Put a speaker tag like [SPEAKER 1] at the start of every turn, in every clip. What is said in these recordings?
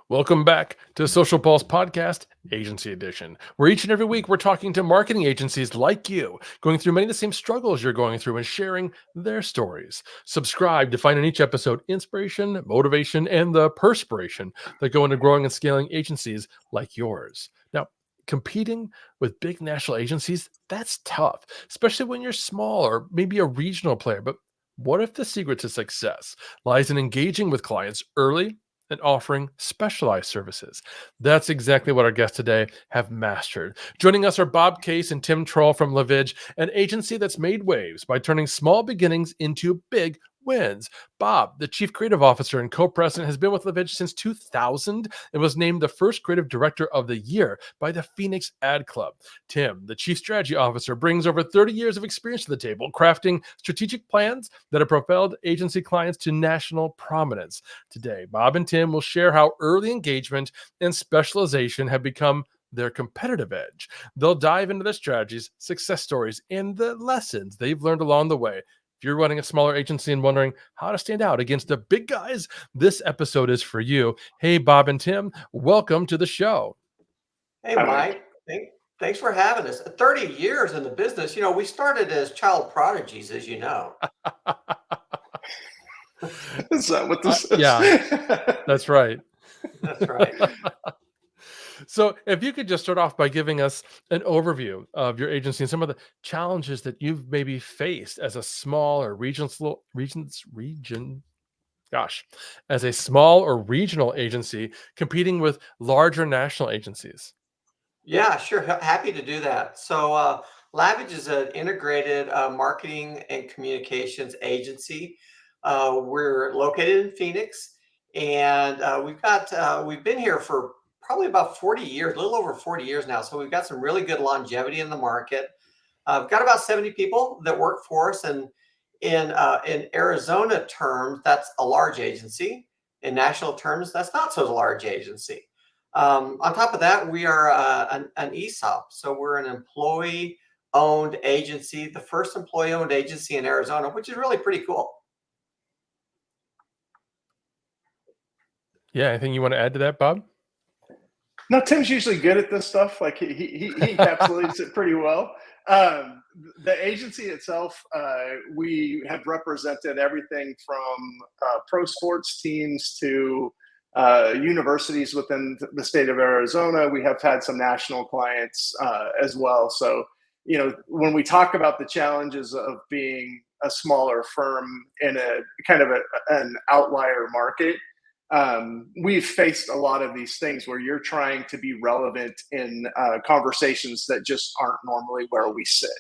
[SPEAKER 1] Welcome back to Social Pulse Podcast, Agency Edition, where each and every week we're talking to marketing agencies like you, going through many of the same struggles you're going through and sharing their stories. Subscribe to find in each episode inspiration, motivation, and the perspiration that go into growing and scaling agencies like yours. Now, competing with big national agencies, that's tough, especially when you're small or maybe a regional player. But what if the secret to success lies in engaging with clients early and offering specialized services? That's exactly what our guests today have mastered. Joining us are Bob Case and Tim Trull from LAVIDGE, an agency that's made waves by turning small beginnings into big wins. Bob, the chief creative officer and co-president, has been with LAVIDGE since 2000 and was named the first creative director of the year by the Phoenix Ad Club. Tim, the chief strategy officer, brings over 30 years of experience to the table, crafting strategic plans that have propelled agency clients to national prominence. Today, Bob and Tim will share how early engagement and specialization have become their competitive edge. They'll dive into their strategies, success stories, and the lessons they've learned along the way. If you're running a smaller agency and wondering how to stand out against the big guys, this episode is for you. Hey, Bob and Tim, welcome to the show.
[SPEAKER 2] Hey,
[SPEAKER 3] Hi, Mike.
[SPEAKER 2] Mike. Thanks for having us. 30 years in the business. We started as child prodigies, as you know.
[SPEAKER 3] Is that what this is?
[SPEAKER 1] Yeah, that's right.
[SPEAKER 2] That's right.
[SPEAKER 1] So, if you could just start off by giving us an overview of your agency and some of the challenges that you've maybe faced as a small or gosh, as a small or regional agency competing with larger national agencies.
[SPEAKER 2] Yeah, sure. Happy to do that. So, LAVIDGE is an integrated marketing and communications agency. We're located in Phoenix, and we've been here for probably about 40 years, a little over 40 years now. So we've got some really good longevity in the market. We've got about 70 people that work for us, and in Arizona terms, that's a large agency. In national terms, that's not so large agency. On top of that, we are an ESOP, so we're an employee-owned agency, the first employee-owned agency in Arizona, which is really pretty cool.
[SPEAKER 1] Yeah, anything you want to add to that, Bob?
[SPEAKER 3] No, Tim's usually good at this stuff. Like he encapsulates it pretty well. Um, the agency itself, we have represented everything from pro sports teams to universities within the state of Arizona. We have had some national clients as well. So, when we talk about the challenges of being a smaller firm in a kind of an outlier market, we've faced a lot of these things where you're trying to be relevant in conversations that just aren't normally where we sit.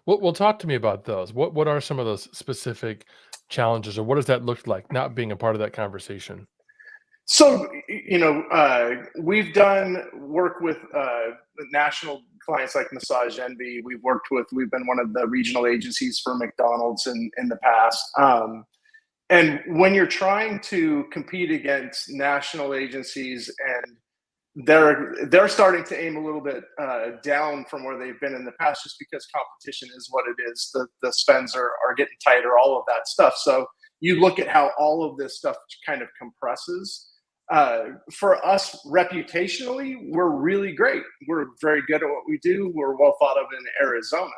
[SPEAKER 1] Well, talk to me about those. What are some of those specific challenges, or what does that look like not being a part of that conversation?
[SPEAKER 3] So, we've done work with national clients like Massage Envy. We've been one of the regional agencies for McDonald's in the past. And when you're trying to compete against national agencies and they're starting to aim a little bit down from where they've been in the past, just because competition is what it is. The spends are getting tighter, all of that stuff. So you look at how all of this stuff kind of compresses. For us, reputationally, we're really great. We're very good at what we do. We're well thought of in Arizona,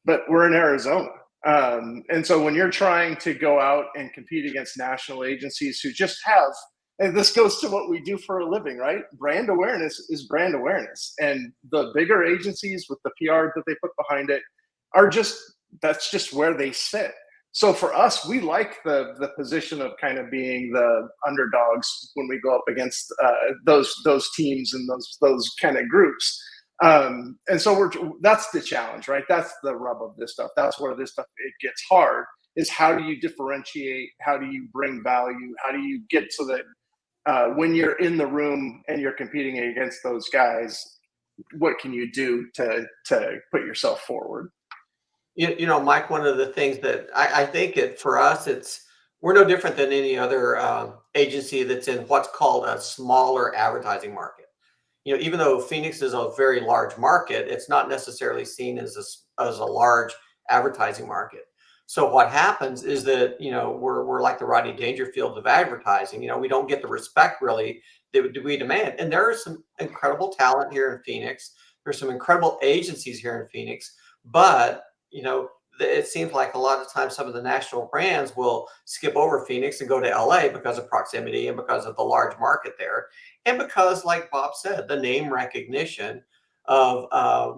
[SPEAKER 3] but we're in Arizona. And so when you're trying to go out and compete against national agencies who just have, and this goes to what we do for a living, right? Brand awareness is brand awareness. And the bigger agencies with the PR that they put behind it that's just where they sit. So for us, we like the position of kind of being the underdogs when we go up against those teams and those kind of groups. And so that's the challenge, right? That's the rub of this stuff. That's where this stuff, it gets hard, is how do you differentiate? How do you bring value? How do you get so that when you're in the room and you're competing against those guys, what can you do to put yourself forward?
[SPEAKER 2] Mike, one of the things that I think for us, we're no different than any other agency that's in what's called a smaller advertising market. Even though Phoenix is a very large market, it's not necessarily seen as a large advertising market. So what happens is that, we're like the Rodney Dangerfield of advertising. We don't get the respect really that we demand. And there are some incredible talent here in Phoenix. There's some incredible agencies here in Phoenix, but it seems like a lot of times some of the national brands will skip over Phoenix and go to LA because of proximity and because of the large market there. And because, like Bob said, the name recognition of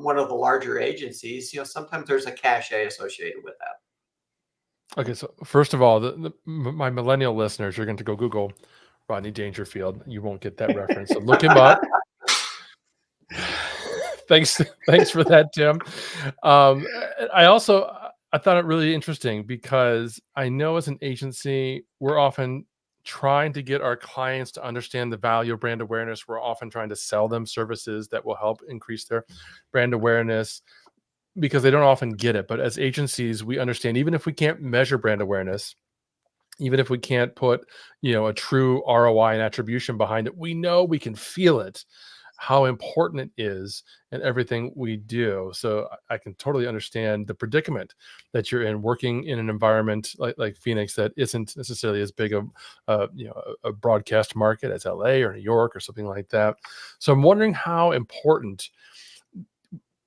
[SPEAKER 2] one of the larger agencies, sometimes there's a cachet associated with that.
[SPEAKER 1] Okay, so first of all, my millennial listeners, you're going to go Google Rodney Dangerfield. You won't get that reference. So look him up. Thanks for that, Tim. I thought it really interesting because I know as an agency, we're often trying to get our clients to understand the value of brand awareness. We're often trying to sell them services that will help increase their brand awareness because they don't often get it. But as agencies, we understand even if we can't measure brand awareness, even if we can't put, a true ROI and attribution behind it, we know we can feel it, how important it is in everything we do. So I can totally understand the predicament that you're in working in an environment like Phoenix that isn't necessarily as big of a broadcast market as LA or New York or something like that. So I'm wondering how important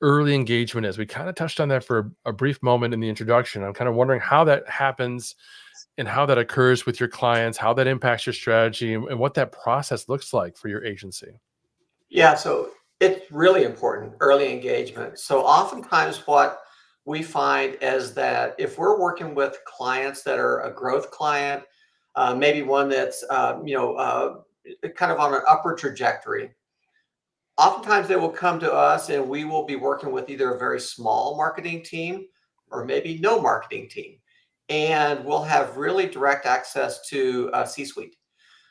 [SPEAKER 1] early engagement is. We kind of touched on that for a brief moment in the introduction. I'm kind of wondering how that happens and how that occurs with your clients, how that impacts your strategy, and what that process looks like for your agency.
[SPEAKER 2] Yeah, so it's really important, early engagement. So oftentimes what we find is that if we're working with clients that are a growth client, maybe one that's kind of on an upward trajectory, oftentimes they will come to us and we will be working with either a very small marketing team or maybe no marketing team. And we'll have really direct access to a C-suite.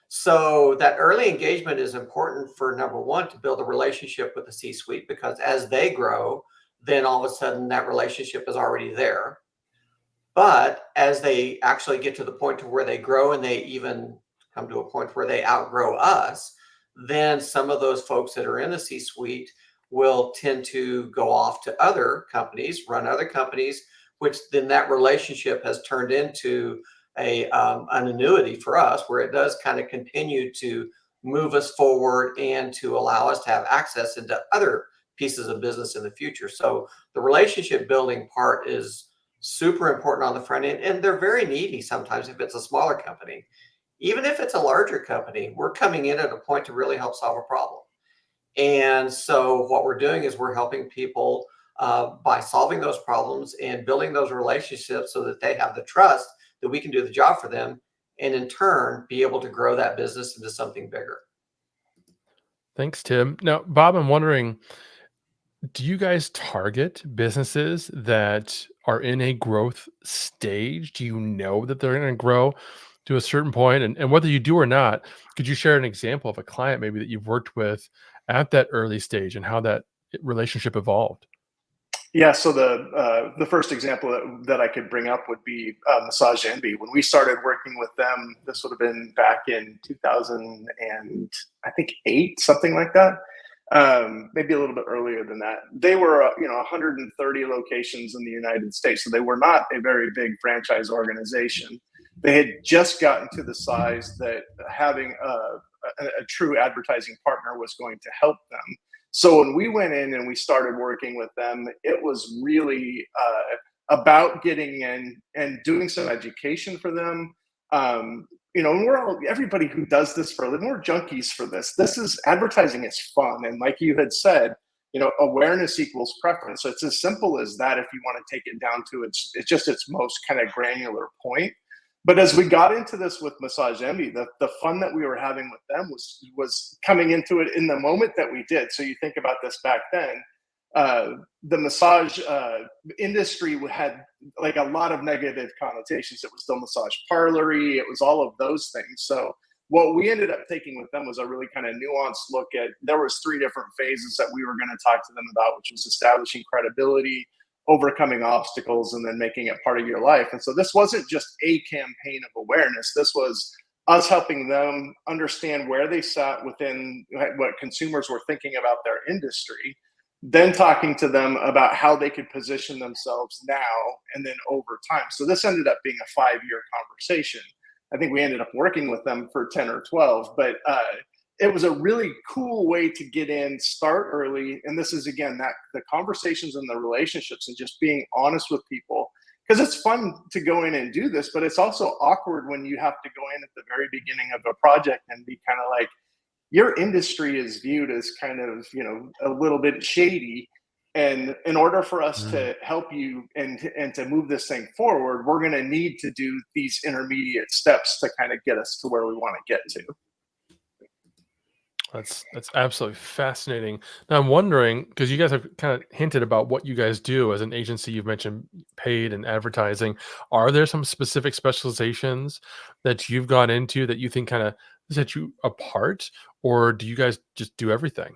[SPEAKER 2] So that early engagement is important for number one, to build a relationship with the C-suite, because as they grow, then all of a sudden that relationship is already there. But as they actually get to the point to where they grow and they even come to a point where they outgrow us, then some of those folks that are in the C-suite will tend to go off to other companies, run other companies, which then that relationship has turned into an annuity for us, where it does kind of continue to move us forward and to allow us to have access into other pieces of business in the future. So the relationship building part is super important on the front end, and they're very needy sometimes if it's a smaller company. Even if it's a larger company, we're coming in at a point to really help solve a problem. And so what we're doing is we're helping people by solving those problems and building those relationships so that they have the trust that we can do the job for them, and in turn be able to grow that business into something bigger.
[SPEAKER 1] Thanks, Tim. Now, Bob, I'm wondering, do you guys target businesses that are in a growth stage? Do you know that they're going to grow to a certain point? And whether you do or not, could you share an example of a client maybe that you've worked with at that early stage and how that relationship evolved?
[SPEAKER 3] Yeah, so the first example that I could bring up would be Massage Envy. When we started working with them, this would have been back in 2000 and I think 8, something like that. Maybe a little bit earlier than that. They were 130 locations in the United States, so they were not a very big franchise organization. They had just gotten to the size that having a true advertising partner was going to help them. So when we went in and we started working with them, it was really about getting in and doing some education for them. And everybody who does this for a living, we're junkies for this. This is advertising is fun, and like you had said, awareness equals preference. So it's as simple as that. If you want to take it down to it's just its most kind of granular point. But as we got into this with Massage Envy, the fun that we were having with them was coming into it in the moment that we did. So you think about this back then, the massage industry had like a lot of negative connotations. It was still massage parlory. It was all of those things. So what we ended up taking with them was a really kind of nuanced look at, there was 3 different phases that we were going to talk to them about, which was establishing credibility, overcoming obstacles, and then making it part of your life. And so this wasn't just a campaign of awareness. This was us helping them understand where they sat within what consumers were thinking about their industry. then talking to them about how they could position themselves now and then over time. So this ended up being a 5-year conversation. I think we ended up working with them for 10 or 12, but it was a really cool way to get in, start early. And this is, again, that the conversations and the relationships and just being honest with people. Because it's fun to go in and do this, but it's also awkward when you have to go in at the very beginning of a project and be kind of like, your industry is viewed as kind of, a little bit shady. And in order for us
[SPEAKER 1] Mm.
[SPEAKER 3] to help you and to move this thing forward, we're going to need to do these intermediate steps to kind of get us to where we want to get to.
[SPEAKER 1] That's absolutely fascinating. Now I'm wondering, because you guys have kind of hinted about what you guys do as an agency. You've mentioned paid and advertising. Are there some specific specializations that you've gone into that you think kind of set you apart, or do you guys just do everything?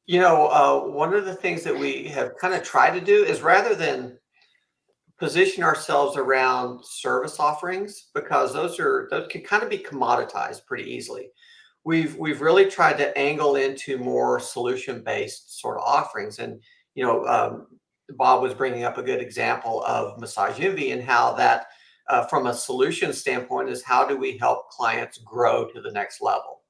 [SPEAKER 2] One of the things that we have kind of tried to do is rather than position ourselves around service offerings, because those can kind of be commoditized pretty easily. We've really tried to angle into more solution based sort of offerings, and you know, um, Bob was bringing up a good example of Massage Envy and how that, from a solution standpoint, is how do we help clients grow to the next level.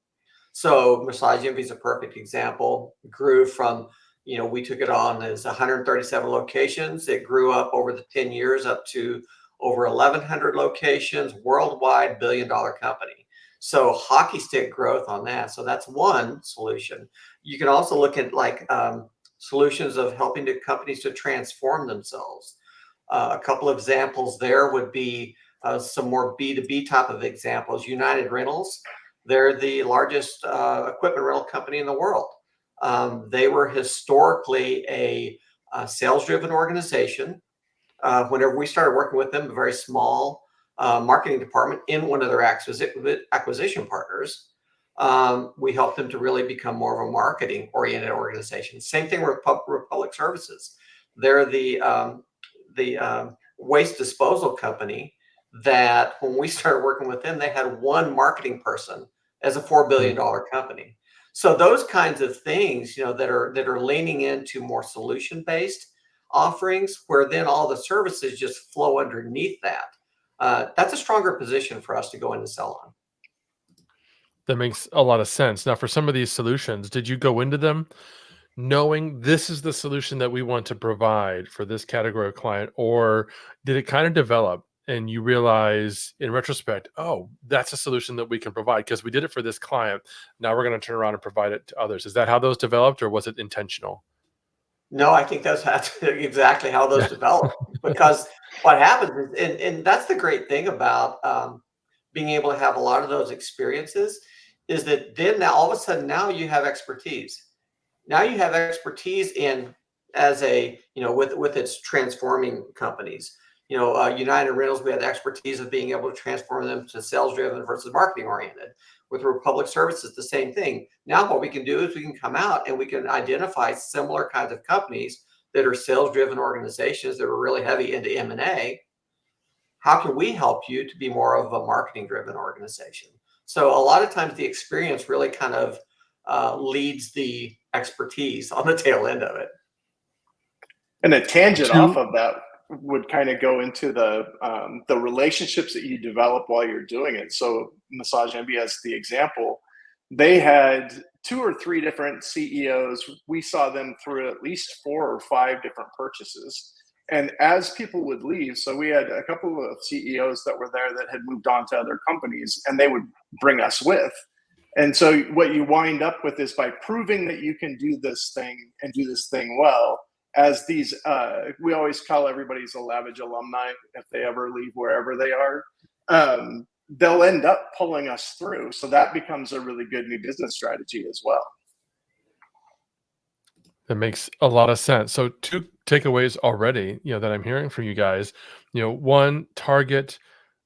[SPEAKER 2] So Massage Envy is a perfect example. Grew from, we took it on as 137 locations. It grew up over the 10 years up to over 1,100 locations worldwide, billion-dollar company. So hockey stick growth on that. So that's one solution. You can also look at like solutions of helping the companies to transform themselves. A couple of examples there would be some more B2B type of examples. United Rentals, they're the largest equipment rental company in the world. They were historically a sales driven organization. Whenever we started working with them, a very small marketing department in one of their acquisition partners, we helped them to really become more of a marketing oriented organization. Same thing with Republic Services. They're the waste disposal company that when we started working with them, they had one marketing person as a $4 billion company. So those kinds of things, that are leaning into more solution based offerings, where then all the services just flow underneath that. That's a stronger position for us to go in and sell on.
[SPEAKER 1] That makes a lot of sense. Now, for some of these solutions, did you go into them knowing this is the solution that we want to provide for this category of client, or did it kind of develop and you realize in retrospect, oh, that's a solution that we can provide because we did it for this client. Now we're going to turn around and provide it to others. Is that how those developed, or was it intentional?
[SPEAKER 2] No, I think that's exactly how those
[SPEAKER 1] Yeah.
[SPEAKER 2] develop. Because what happens is, and that's the great thing about being able to have a lot of those experiences, is that then now all of a sudden now you have expertise. Now you have expertise in, as a, with its transforming companies. United Rentals, we had the expertise of being able to transform them to sales driven versus marketing oriented. With Republic Services, the same thing. Now what we can do is we can come out and we can identify similar kinds of companies that are sales driven organizations that are really heavy into M&A. How can we help you to be more of a marketing driven organization? So a lot of times the experience really kind of leads the expertise on the tail end of it.
[SPEAKER 3] And a tangent off
[SPEAKER 1] Two.
[SPEAKER 3] of that would kind of go into the relationships that you develop while you're doing it. So Massage Envy as the example, they had 2 or 3 different CEOs. We saw them through at least 4 or 5 different purchases. And as people would leave, so we had a couple of CEOs that were there that had moved on to other companies, and they would bring us with. And so what you wind up with is, by proving that you can do this thing and do this thing well, as these, we always call everybody's a LAVIDGE alumni if they ever leave wherever they are. They'll end up pulling us through. So that becomes a really good new business strategy as well.
[SPEAKER 1] That makes a lot of sense. So two takeaways already, that I'm hearing from you guys. One, target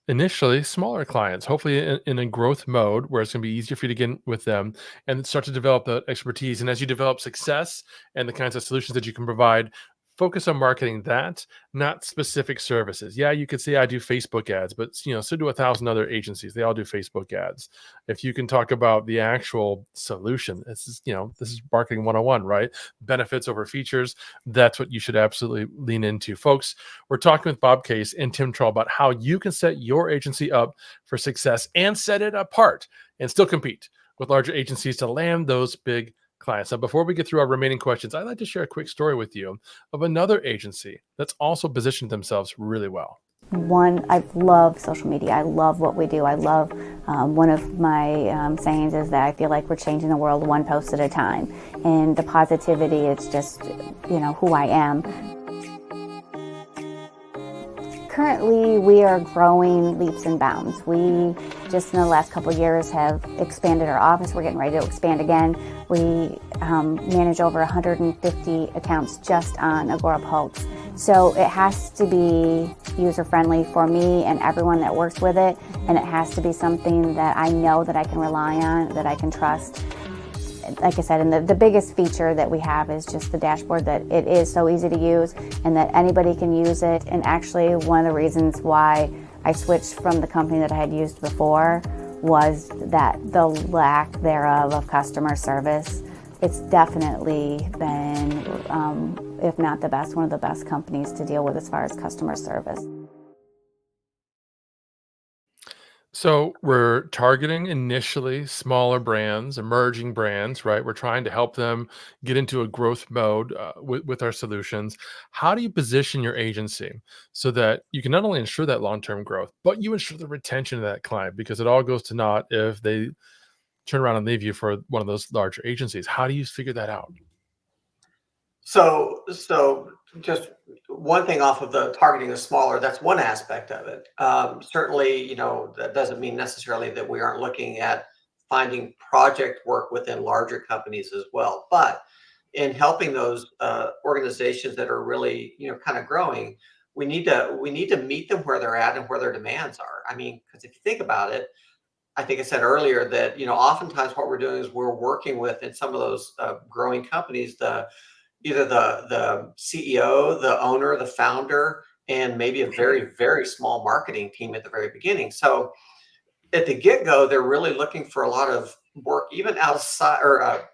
[SPEAKER 1] initially smaller clients, hopefully in a growth mode where it's going to be easier for you to get in with them and start to develop the expertise. And as you develop success and the kinds of solutions that you can provide, focus on marketing that, not specific services. Yeah, you could say I do Facebook ads, but so do 1,000 other agencies. They all do Facebook ads. If you can talk about the actual solution, this is marketing 101, right? Benefits over features. That's what you should absolutely lean into. Folks, we're talking with Bob Case and Tim Trull about how you can set your agency up for success and set it apart and still compete with larger agencies to land those big clients. Now, before we get through our remaining questions, I'd like to share a quick story with you of another agency that's also positioned themselves really well.
[SPEAKER 4] One, I love social media. I love what we do. I love one of my sayings is that I feel like we're changing the world one post at a time. And the positivity, it's just, who I am. Currently, we are growing leaps and bounds. We just in the last couple of years have expanded our office. We're getting ready to expand again. We manage over 150 accounts just on Agora Pulse. So it has to be user-friendly for me and everyone that works with it, and it has to be something that I know that I can rely on, that I can trust. Like I said, and the biggest feature that we have is just the dashboard, that it is so easy to use and that anybody can use it. And actually, one of the reasons why I switched from the company that I had used before was that the lack thereof of customer service. It's definitely been, if not the best, one of the best companies to deal with as far as customer service.
[SPEAKER 1] So we're targeting initially smaller brands, emerging brands, right? We're trying to help them get into a growth mode with our solutions. How do you position your agency so that you can not only ensure that long-term growth, but you ensure the retention of that client? Because it all goes to naught if they turn around and leave you for one of those larger agencies. How do you figure that out?
[SPEAKER 2] So just one thing off of the targeting the smaller, that's one aspect of it. Certainly, that doesn't mean necessarily that we aren't looking at finding project work within larger companies as well. But in helping those organizations that are really, kind of growing, we need to meet them where they're at and where their demands are. I mean, because if you think about it, I think I said earlier that oftentimes what we're doing is we're working with in some of those growing companies either the CEO, the owner, the founder, and maybe a very, very small marketing team at the very beginning. So at the get-go, they're really looking for a lot of work, even outside or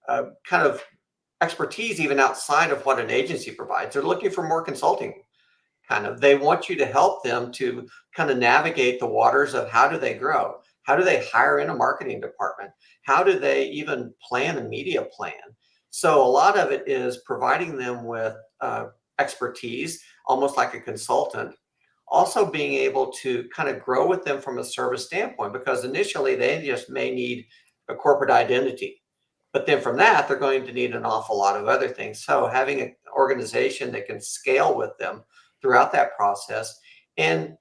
[SPEAKER 2] kind of expertise, even outside of what an agency provides. They're looking for more consulting. They want you to help them to kind of navigate the waters of how do they grow? How do they hire in a marketing department? How do they even plan a media plan? So a lot of it is providing them with expertise, almost like a consultant. Also being able to kind of grow with them from a service standpoint, because initially they just may need a corporate identity. But then from that, they're going to need an awful lot of other things. So having an organization that can scale with them throughout that process, and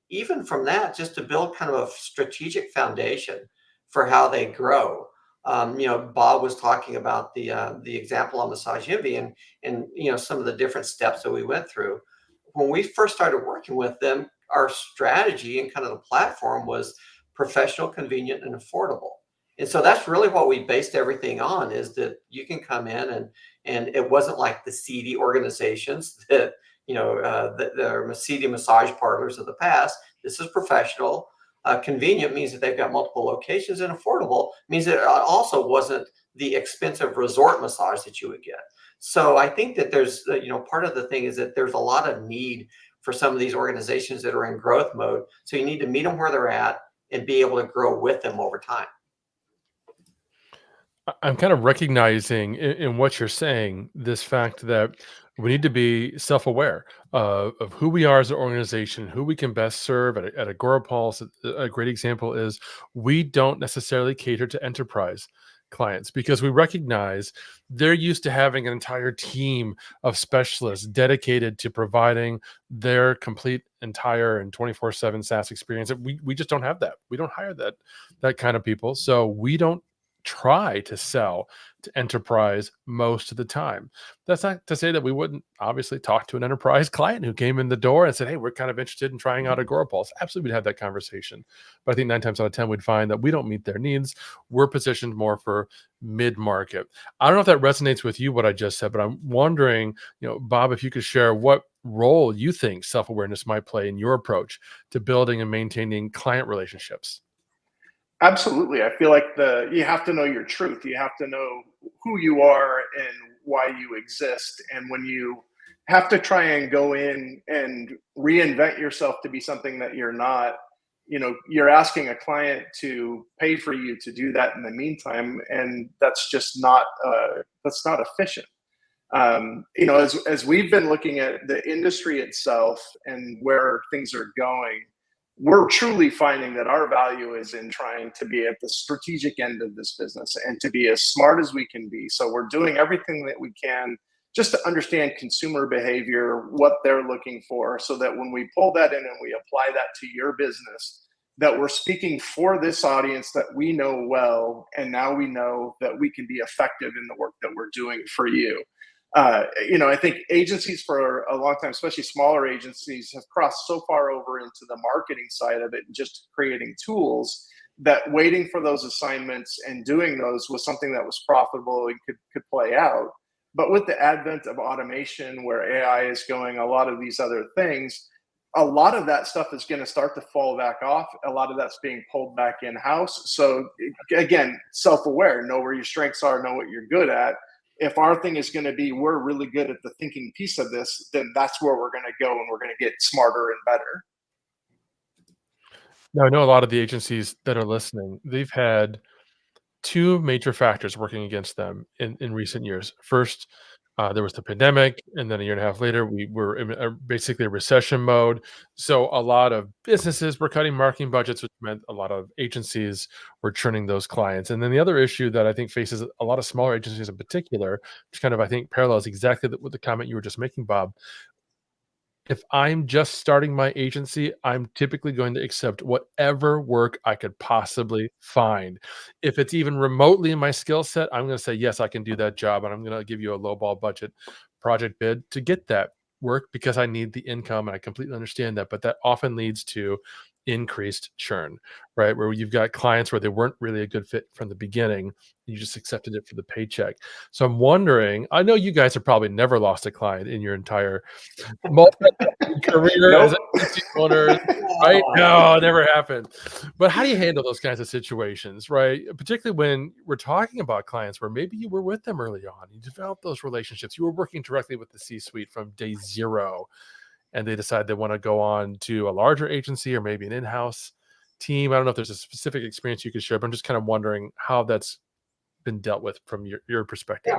[SPEAKER 2] even from that, just to build kind of a strategic foundation for how they grow. Bob was talking about the example on Massage Envy, and some of the different steps that we went through. When we first started working with them, our strategy and kind of the platform was professional, convenient, and affordable. And so that's really what we based everything on, is that you can come in and it wasn't like the seedy organizations that that the seedy massage parlors of the past. This is professional. Convenient means that they've got multiple locations, and affordable means that it also wasn't the expensive resort massage that you would get. So I think that there's part of the thing is that there's a lot of need for some of these organizations that are in growth mode. So you need to meet them where they're at and be able to grow with them over time.
[SPEAKER 1] I'm kind of recognizing in what you're saying this fact that we need to be self-aware of who we are as an organization, who we can best serve. At Agorapulse, a great example is we don't necessarily cater to enterprise clients because we recognize they're used to having an entire team of specialists dedicated to providing their complete, entire, and 24/7 SaaS experience. We just don't have that. We don't hire that kind of people, so we don't try to sell to enterprise most of the time. That's not to say that we wouldn't obviously talk to an enterprise client who came in the door and said, "Hey, we're kind of interested in trying out Agorapulse." Absolutely, we'd have that conversation. But I think 9 times out of 10, we'd find that we don't meet their needs. We're positioned more for mid market. I don't know if that resonates with you, what I just said, but I'm wondering, Bob, if you could share what role you think self awareness might play in your approach to building and maintaining client relationships.
[SPEAKER 3] Absolutely. I feel like you have to know your truth. You have to know who you are and why you exist. And when you have to try and go in and reinvent yourself to be something that you're not, you're asking a client to pay for you to do that in the meantime, and that's just not that's not efficient. As we've been looking at the industry itself and where things are going, we're truly finding that our value is in trying to be at the strategic end of this business and to be as smart as we can be. So we're doing everything that we can just to understand consumer behavior, what they're looking for, so that when we pull that in and we apply that to your business, that we're speaking for this audience that we know well, and now we know that we can be effective in the work that we're doing for you. I think agencies for a long time, especially smaller agencies, have crossed so far over into the marketing side of it and just creating tools, that waiting for those assignments and doing those was something that was profitable and could play out. But with the advent of automation, where AI is going, a lot of these other things, a lot of that stuff is going to start to fall back off. A lot of that's being pulled back in house. So again, self-aware, know where your strengths are, know what you're good at. If our thing is going to be, we're really good at the thinking piece of this, then that's where we're going to go, and we're going to get smarter and better.
[SPEAKER 1] Now, I know a lot of the agencies that are listening, they've had two major factors working against them in recent years. First, there was the pandemic, and then a year and a half later, we were in basically a recession mode. So a lot of businesses were cutting marketing budgets, which meant a lot of agencies were churning those clients. And then the other issue that I think faces a lot of smaller agencies in particular, which kind of I think parallels exactly with the comment you were just making, Bob. If I'm just starting my agency, I'm typically going to accept whatever work I could possibly find. If it's even remotely in my skill set, I'm going to say, yes, I can do that job. And I'm going to give you a low ball budget project bid to get that work because I need the income. And I completely understand that. But that often leads to increased churn, right? Where you've got clients where they weren't really a good fit from the beginning. You just accepted it for the paycheck. So I'm wondering, I know you guys have probably never lost a client in your entire career as
[SPEAKER 3] Nope.
[SPEAKER 1] an agency owner, right? No, never happened. But how do you handle those kinds of situations, right? Particularly when we're talking about clients where maybe you were with them early on, you developed those relationships, you were working directly with the C-suite from day zero, and they decide they want to go on to a larger agency or maybe an in-house team. I don't know if there's a specific experience you could share, but I'm just kind of wondering how that's been dealt with from your
[SPEAKER 2] Yeah,
[SPEAKER 1] perspective.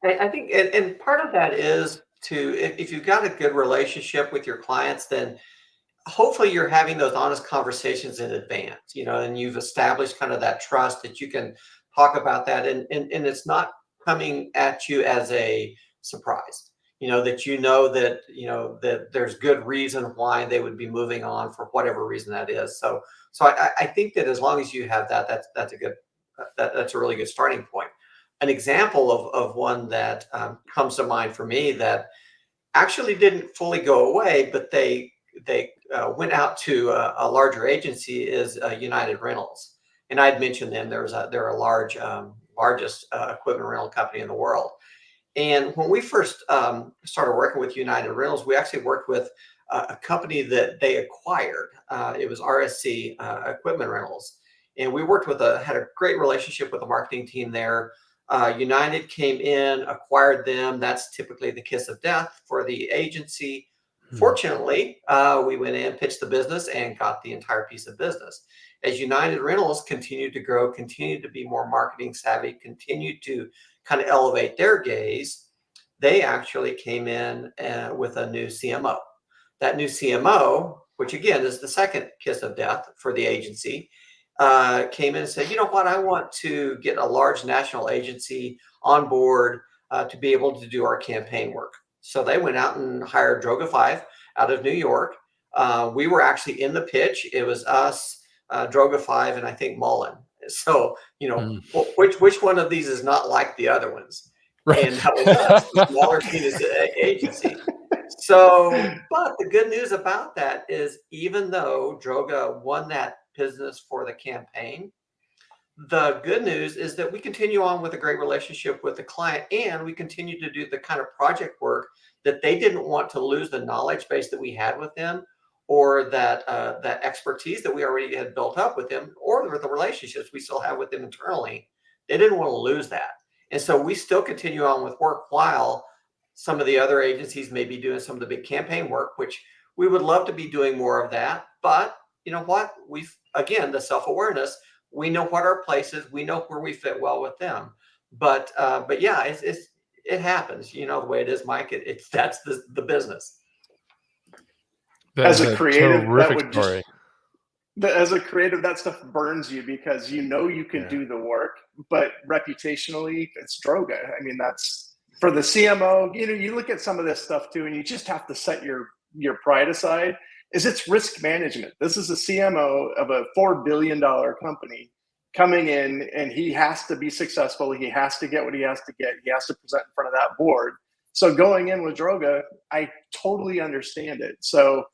[SPEAKER 2] I think, and part of that is to, if you've got a good relationship with your clients, then hopefully you're having those honest conversations in advance, and you've established kind of that trust that you can talk about that, and it's not coming at you as a surprise. That there's good reason why they would be moving on for whatever reason that is. So I think that as long as you have that, that's a good that's a really good starting point. An example of one that comes to mind for me that actually didn't fully go away, but they went out to a larger agency is United Rentals, and I'd mentioned them. They're a largest equipment rental company in the world. And when we first started working with United Rentals, we actually worked with a company that they acquired. It was RSC Equipment Rentals, and we had a great relationship with the marketing team there. United came in, acquired them. That's typically the kiss of death for the agency.
[SPEAKER 1] Hmm.
[SPEAKER 2] Fortunately, we went in, pitched the business, and got the entire piece of business. As United Rentals continued to grow, continued to be more marketing savvy, continued to kind of elevate their gaze, they actually came in with a new CMO. That new CMO, which again is the second kiss of death for the agency, came in and said, you know what, I want to get a large national agency on board to be able to do our campaign work. So they went out and hired Droga 5 out of New York. We were actually in the pitch. It was us, Droga 5, and I think Mullen. So,
[SPEAKER 1] Mm.
[SPEAKER 2] which one of these is not like the other ones?
[SPEAKER 1] Right.
[SPEAKER 2] And that was us, the smaller Phoenix agency. So, but the good news about that is even though Droga won that business for the campaign, the good news is that we continue on with a great relationship with the client, and we continue to do the kind of project work that they didn't want to lose the knowledge base that we had with them, or that expertise that we already had built up with them, or with the relationships we still have with them internally. They didn't want to lose that. And so we still continue on with work while some of the other agencies may be doing some of the big campaign work, which we would love to be doing more of that. But you know what? We've, again, the self-awareness, we know what our place is. We know where we fit well with them. But yeah, it happens. You know the way it is, Mike. It's that's the business.
[SPEAKER 1] That
[SPEAKER 3] As
[SPEAKER 1] is
[SPEAKER 3] a
[SPEAKER 1] a
[SPEAKER 3] creative, that
[SPEAKER 1] terrific
[SPEAKER 3] would
[SPEAKER 1] story.
[SPEAKER 3] just as a creative, that stuff burns you because you know you can
[SPEAKER 1] Yeah.
[SPEAKER 3] do the work, but reputationally, it's Droga. I mean, that's for the CMO. You know, you look at some of this stuff too, and you just have to set your pride aside. Is it's risk management. This is a CMO of a $4 billion company coming in, and he has to be successful. He has to get what he has to get. He has to present in front of that board. So going in with Droga, I totally understand it. So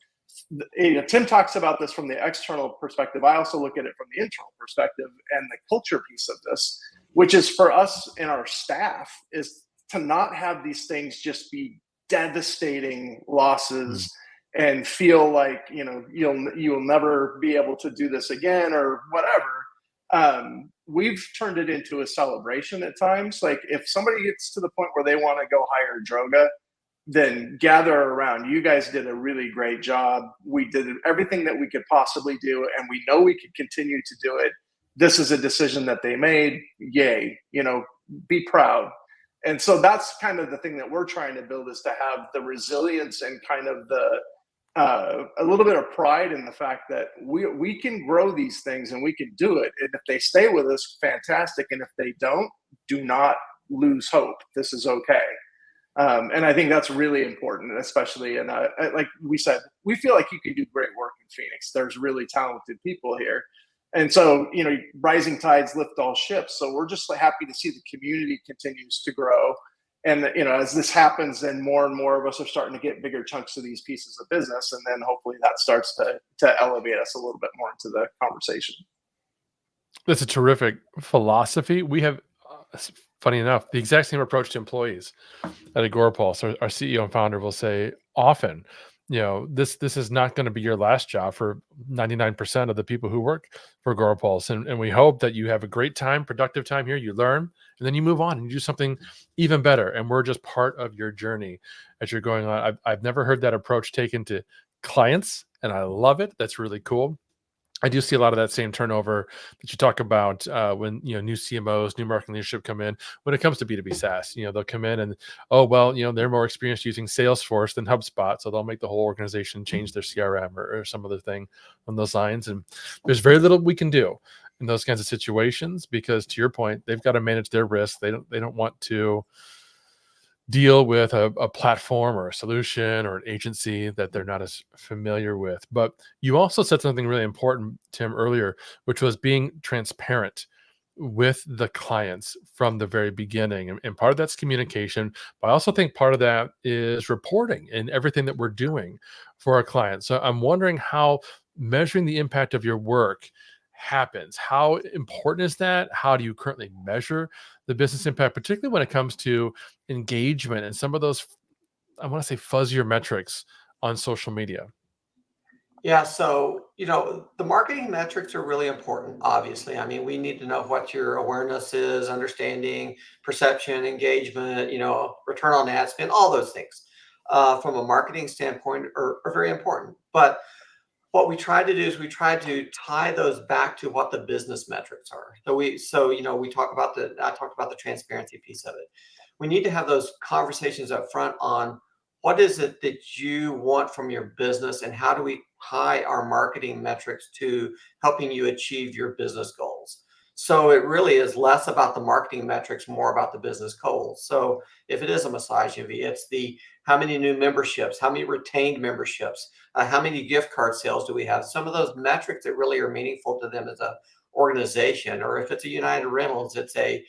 [SPEAKER 3] Tim talks about this from the external perspective. I also look at it from the internal perspective and the culture piece of this, which is for us and our staff, is to not have these things just be devastating losses and feel like you'll never be able to do this again or whatever. We've turned it into a celebration at times. Like if somebody gets to the point where they want to go hire Droga, then gather around. You guys did a really great job. We did everything that we could possibly do, and we know we could continue to do it. This is a decision that they made. Yay, be proud. And so that's kind of the thing that we're trying to build, is to have the resilience and kind of a little bit of pride in the fact that we can grow these things and we can do it. And if they stay with us, fantastic. And if they don't, do not lose hope. This is okay. And I think that's really important, especially in, like we said, we feel like you can do great work in Phoenix. There's really talented people here. And so, rising tides lift all ships. So we're just happy to see the community continues to grow. And, as this happens, then more and more of us are starting to get bigger chunks of these pieces of business. And then hopefully that starts to elevate us a little bit more into the conversation.
[SPEAKER 1] That's a terrific philosophy. We have, funny enough, the exact same approach to employees at Agorapulse. Our CEO and founder will say often, this is not going to be your last job for 99% of the people who work for Agorapulse. And we hope that you have a great time, productive time here, you learn, and then you move on and you do something even better. And we're just part of your journey as you're going on. I've never heard that approach taken to clients, and I love it. That's really cool. I do see a lot of that same turnover that you talk about when new CMOs, new marketing leadership come in. When it comes to B2B SaaS, they'll come in and they're more experienced using Salesforce than HubSpot, so they'll make the whole organization change their CRM or some other thing on those lines. And there's very little we can do in those kinds of situations because, to your point, they've got to manage their risk. They don't want to deal with a platform or a solution or an agency that they're not as familiar with. But you also said something really important, Tim, earlier, which was being transparent with the clients from the very beginning. And part of that's communication, but I also think part of that is reporting and everything that we're doing for our clients. So I'm wondering how measuring the impact of your work happens. How important is that? How do you currently measure the business impact, particularly when it comes to engagement and some of those, I want to say, fuzzier metrics on social media?
[SPEAKER 2] Yeah, so the marketing metrics are really important, obviously. I mean, we need to know what your awareness is, understanding, perception, engagement, return on ad spend, all those things from a marketing standpoint are very important. But what we try to do is we try to tie those back to what the business metrics are. I talked about the transparency piece of it. We need to have those conversations up front on what is it that you want from your business and how do we tie our marketing metrics to helping you achieve your business goals. So it really is less about the marketing metrics, more about the business goals. So if it is a massage UV, it's the how many new memberships, how many retained memberships, how many gift card sales do we have? Some of those metrics that really are meaningful to them as a organization, or if it's a United Rentals, it's a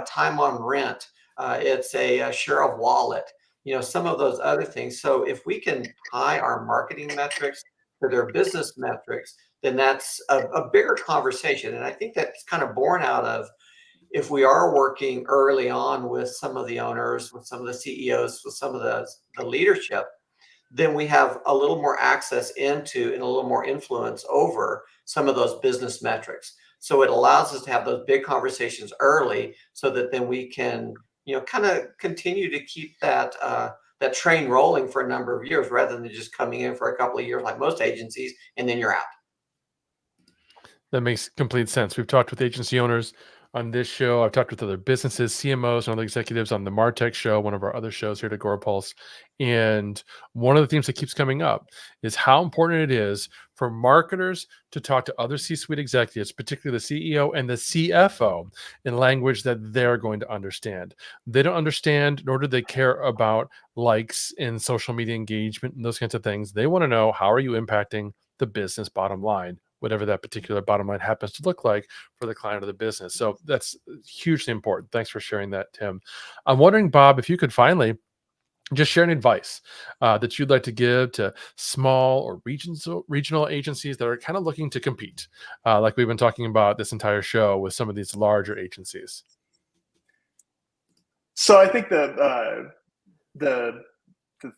[SPEAKER 2] time on rent, it's a share of wallet, some of those other things. So if we can tie our marketing metrics to their business metrics, then that's a bigger conversation. And I think that's kind of born out of, if we are working early on with some of the owners, with some of the CEOs, with some of the leadership, then we have a little more access into and a little more influence over some of those business metrics. So it allows us to have those big conversations early, so that then we can, kind of continue to keep that train rolling for a number of years, rather than just coming in for a couple of years like most agencies and then you're out.
[SPEAKER 1] That makes complete sense. We've talked with agency owners on this show. I've talked with other businesses, CMOs, and other executives on the Martech show, one of our other shows here at Agora Pulse. And one of the themes that keeps coming up is how important it is for marketers to talk to other C-suite executives, particularly the CEO and the CFO, in language that they're going to understand. They don't understand, nor do they care about likes in social media engagement and those kinds of things. They want to know, how are you impacting the business bottom line, whatever that particular bottom line happens to look like for the client of the business. So that's hugely important. Thanks for sharing that, Tim. I'm wondering, Bob, if you could finally just share an advice that you'd like to give to small or regional agencies that are kind of looking to compete, like we've been talking about this entire show with some of these larger agencies.
[SPEAKER 3] So I think the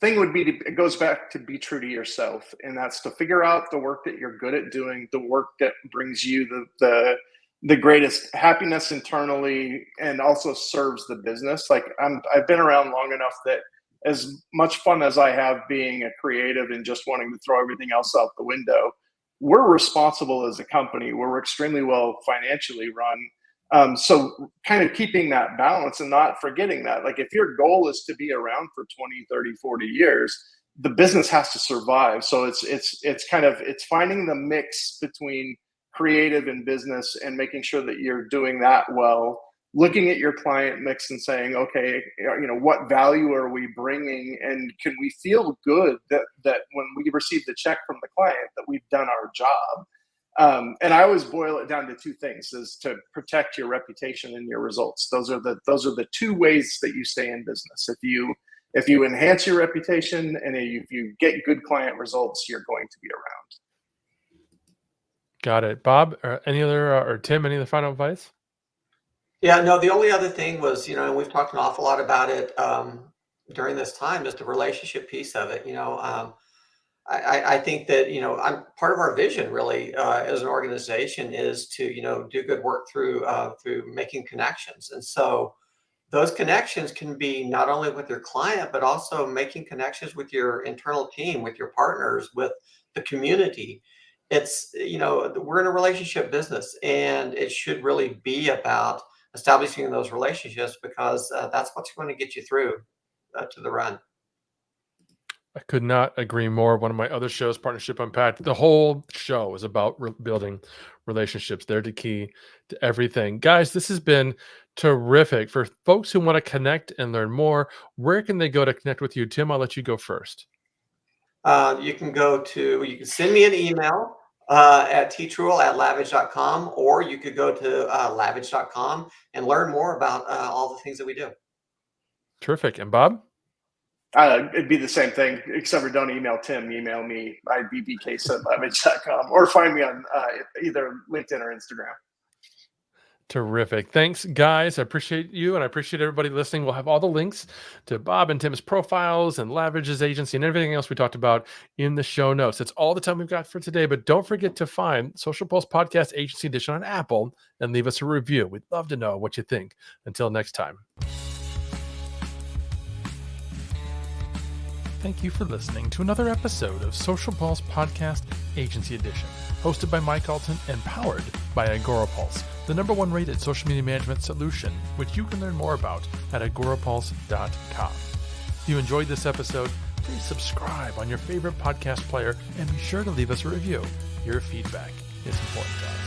[SPEAKER 3] thing would be it goes back to be true to yourself, and that's to figure out the work that you're good at doing, the work that brings you the greatest happiness internally, and also serves the business. Like I've been around long enough that, as much fun as I have being a creative and just wanting to throw everything else out the window, we're responsible as a company. We're extremely well financially run. So kind of keeping that balance and not forgetting that, like, if your goal is to be around for 20, 30, 40 years, the business has to survive. So it's finding the mix between creative and business and making sure that you're doing that well, looking at your client mix and saying, okay, what value are we bringing? And can we feel good that when we receive the check from the client, that we've done our job? And I always boil it down to two things: is to protect your reputation and your results. Those are the two ways that you stay in business. If you enhance your reputation and if you get good client results, you're going to be around.
[SPEAKER 1] Got it. Bob, or Tim, any other final advice?
[SPEAKER 2] Yeah, no, the only other thing was, and we've talked an awful lot about it during this time, is the relationship piece of it. I think that, I'm part of our vision really as an organization is to, do good work through making connections. And so those connections can be not only with your client, but also making connections with your internal team, with your partners, with the community. It's, we're in a relationship business, and it should really be about establishing those relationships, because that's what's going to get you through to the run.
[SPEAKER 1] I could not agree more. One of my other shows, Partnership Unpacked, the whole show is about building relationships. They're the key to everything. Guys, this has been terrific. For folks who want to connect and learn more, where can they go to connect with you? Tim, I'll let you go first.
[SPEAKER 2] You can send me an email at ttrull@lavage.com, or you could go to lavage.com and learn more about all the things that we do.
[SPEAKER 1] Terrific. And Bob?
[SPEAKER 3] It'd be the same thing, except for don't email Tim, email me, ibbcase@lavage.com, or find me on either LinkedIn or Instagram.
[SPEAKER 1] Terrific. Thanks, guys. I appreciate you, and I appreciate everybody listening. We'll have all the links to Bob and Tim's profiles and LAVIDGE's agency and everything else we talked about in the show notes. That's all the time we've got for today, but don't forget to find Social Pulse Podcast Agency Edition on Apple and leave us a review. We'd love to know what you think. Until next time. Thank you for listening to another episode of Social Pulse Podcast Agency Edition, hosted by Mike Alton and powered by Agora Pulse, the #1 rated social media management solution, which you can learn more about at agorapulse.com. If you enjoyed this episode, please subscribe on your favorite podcast player and be sure to leave us a review. Your feedback is important to us.